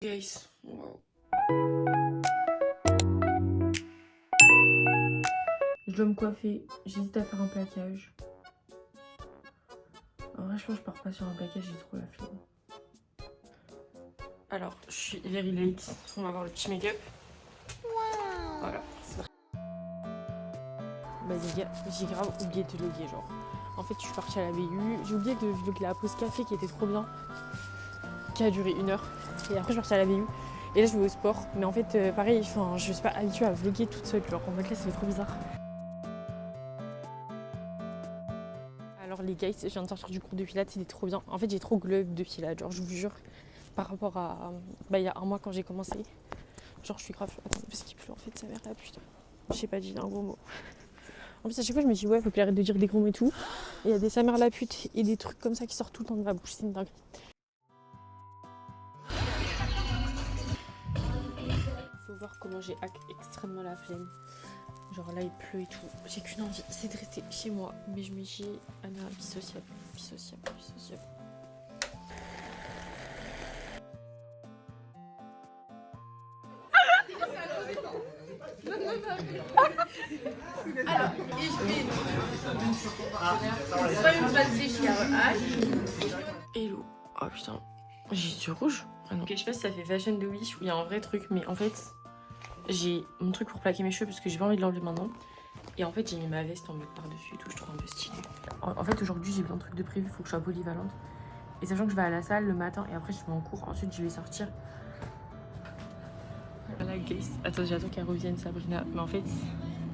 Guys, wow. Je dois me coiffer, j'hésite à faire un plaquage. En vrai, je pense que je pars pas sur un plaquage, j'ai trop la flemme. Alors, je suis very late, on va voir le petit make-up. Voilà, c'est parti. Bah les gars, j'ai grave oublié de vlogger, genre. En fait, je suis partie à la BU, j'ai oublié de vlogger la pause café qui était trop bien, qui a duré 1 heure. Et après, je suis partie à la BU. Et là, je vais au sport. Mais en fait, pareil, je suis pas habituée à vlogger toute seule. Genre, en mode là, ça fait trop bizarre. Alors, les guys, je viens de sortir du cours de pilates, c'était trop bien. En fait, j'ai trop glow up de pilates. Genre, je vous jure, par rapport à il y a 1 mois quand j'ai commencé. Genre, je suis grave. Attends, parce qu'il pleut en fait, sa mère là, putain. Je sais pas, j'ai dit un gros mot. En plus, à chaque fois, je me dis, ouais, faut qu'il arrête de dire des gros mots et tout. Et il y a des sa mère la pute et des trucs comme ça qui sortent tout le temps de ma bouche. C'est une dingue. Faut voir comment j'ai extrêmement la flemme. Genre là il pleut et tout. J'ai qu'une envie, c'est de rester chez moi. Mais je me dis, Anna, dissociable. Alors, ich bin 22 Jahre alt. Hello. Oh putain, j'ai sur rouge. Ah non. Ok, je sais pas si ça fait Fashion de Wish ou il y a un vrai truc, mais en fait, j'ai mon truc pour plaquer mes cheveux parce que j'ai pas envie de l'enlever maintenant. Et en fait, j'ai mis ma veste en mode par-dessus et tout, je trouve un peu stylé. En fait, aujourd'hui, j'ai plein de trucs de prévu, il faut que je sois polyvalente. Et sachant que je vais à la salle le matin et après, je vais en cours, ensuite, je vais sortir. Voilà, guys. Attends, j'attends qu'elle revienne, Sabrina. Mais en fait,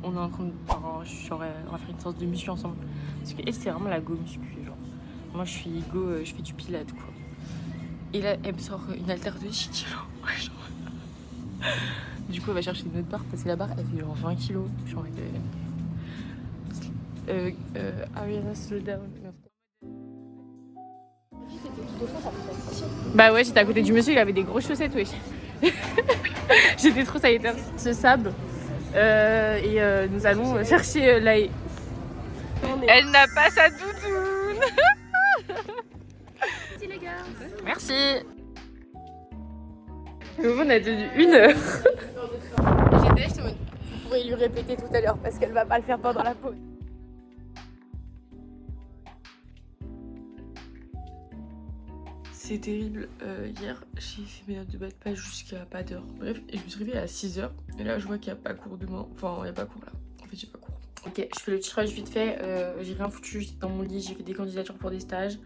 on est en train de. Enfin, on va faire une séance de muscu ensemble. Parce qu'elle, c'est vraiment la go muscu, genre. Moi, je suis go, je fais du pilate, quoi. Et là, elle me sort une haltère de 10 kilos. Du coup, elle va chercher une autre barre parce que la barre, elle fait genre 20 kilos. Je suis en mode. Ariana, slow down. Bah ouais, j'étais à côté du monsieur, il avait des grosses chaussettes, wesh. J'étais trop sanitaire. Ce sable. Nous allons chercher Laë. Elle n'a pas sa doudoune. Merci les gars. Merci. On a tenu 1 heure. J'étais en mode, vous pourrez lui répéter tout à l'heure parce qu'elle va pas le faire pendant la pause. C'est terrible. Hier, j'ai fait mes notes de bas de page jusqu'à pas d'heure. Bref, et je me suis réveillée à 6h. Et là, je vois qu'il n'y a pas cours demain. Enfin, il n'y a pas cours là. En fait, j'ai pas cours. Ok, je fais le tirage vite fait. J'ai rien foutu. J'étais dans mon lit. J'ai fait des candidatures pour des stages.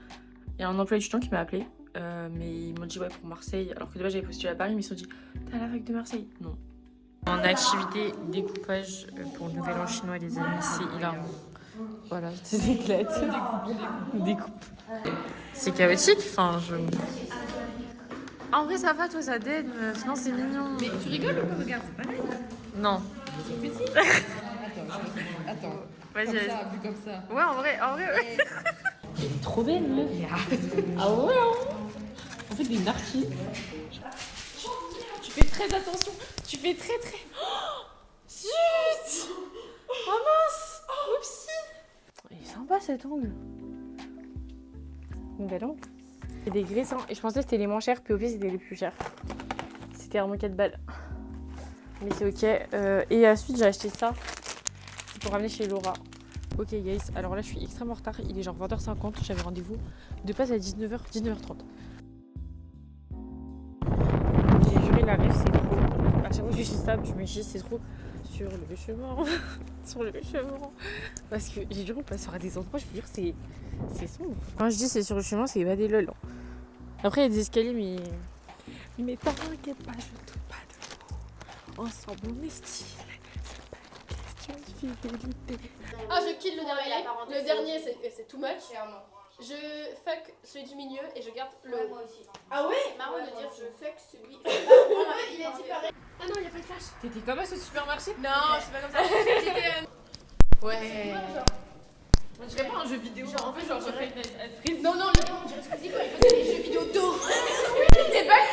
Il y a un emploi étudiant qui m'a appelé. Mais ils m'ont dit ouais pour Marseille. Alors que de base, j'avais postulé à Paris. Mais ils se sont dit t'es à la fac de Marseille? Non. En activité découpage pour le nouvel an chinois, les amis, c'est hilarant. Voilà, des éclates. Découpe. C'est chaotique, enfin je... En vrai ça va, toi ça dead, meuf. Non c'est mignon. Mais tu rigoles ou quoi? Regarde, c'est pareil. Non. C'est petit. Attends. Vas-y, Comme vas-y. ça, vu comme ça. Ouais, en vrai, ouais. Elle est trop belle, meuf. Ah ouais, hein. En fait, t'es une artiste. Tu fais très attention. Tu fais très... Oh, zut. Oh mince. Oupsie. Il est sympa cet angle. Une belle angle. C'est des graissins. Et je pensais que c'était les moins chers, puis au fait c'était les plus chers. C'était vraiment 4 balles. Mais c'est ok. Et ensuite j'ai acheté ça. C'est pour ramener chez Laura. Ok guys, alors là je suis extrêmement en retard. Il est genre 20h50, j'avais rendez-vous de passe à 19h, 19h30. J'ai juré la rêve, c'est trop. À chaque fois que je suis stable, je me dis c'est trop sur le chemin. Sur le chemin. Parce que j'ai juré on passera des endroits, je veux dire c'est sombre. Quand je dis c'est sur le chemin, c'est pas des lol. Après il y a des escaliers mais t'inquiète pas, je te pas de mots. Ensemble on est stylé. C'est pas une question de fidélité. Ah, je kill le dernier. Le dernier, c'est too much. Je fuck celui du milieu et je garde le haut. Ah ouais? C'est marrant de dire je fuck celui. Il a dit pareil. Ah non, il n'y a pas de flash. T'étais comme à ce supermarché? Non, je suis pas comme ça. Ouais. On dirait pas un jeu vidéo. Genre, en fait, genre, je fais une frise. Non, non, on dirait ce que c'est quand il faisait des jeux vidéo d'horreur. T'es pas.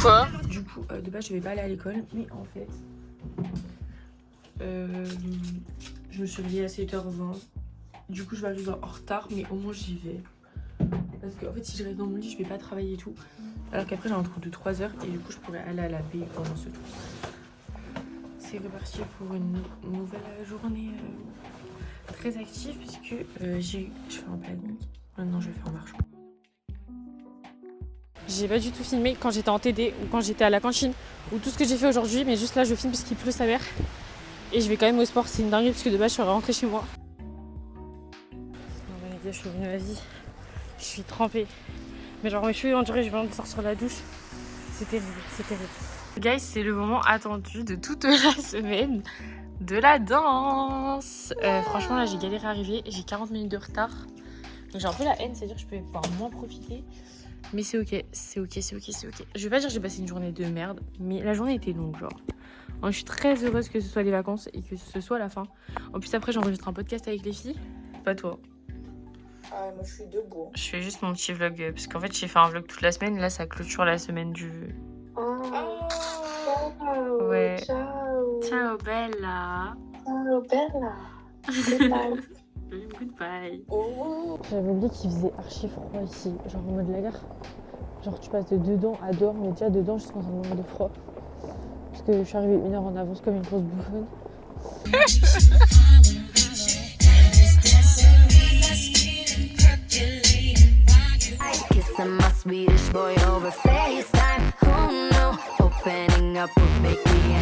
Quoi? Du coup, de base, je vais pas aller à l'école, mais en fait, je me suis réveillée à 7h20. Du coup, je vais arriver en retard, mais au moins j'y vais. Parce qu'en fait, si je reste dans mon lit, je vais pas travailler et tout. Alors qu'après, j'ai un trou de 3 heures et du coup, je pourrais aller à la baie pendant ce trou. C'est reparti pour une nouvelle journée très active puisque je fais un planning. Maintenant, je vais faire en marchant. J'ai pas du tout filmé quand j'étais en TD ou quand j'étais à la cantine ou tout ce que j'ai fait aujourd'hui, mais juste là je filme parce qu'il pleut sa mère. Et je vais quand même au sport, c'est une dinguerie parce que de base je serais rentrée chez moi. Je suis revenue ma vie, je suis trempée. Mais genre mes cheveux on dirait que je viens de sortir de la douche. C'est terrible, c'est terrible. Guys, c'est le moment attendu de toute la semaine de la danse. Franchement là j'ai galéré à arriver, j'ai 40 minutes de retard. Donc j'ai un peu la haine, c'est-à-dire que je peux pouvoir moins profiter. Mais c'est ok, c'est ok, c'est ok, c'est ok. Je vais pas dire que j'ai passé une journée de merde, mais la journée était longue genre. Alors, je suis très heureuse que ce soit les vacances et que ce soit la fin. En plus après j'enregistre un podcast avec les filles. Pas toi. Ah, moi je suis debout. Je fais juste mon petit vlog parce qu'en fait j'ai fait un vlog toute la semaine. Là ça clôture la semaine du... Oh, Ouais. Ciao. Ciao Bella. Ciao Bella. Goodbye. Goodbye. Oh. J'avais oublié qu'il faisait archi froid ici, genre en mode la gare. Genre tu passes de dedans à dehors, mais déjà dedans juste dans un moment de froid. Parce que je suis arrivée 1 heure en avance comme une grosse bouffonne. My Swedish boy over FaceTime. Who knew opening up would make me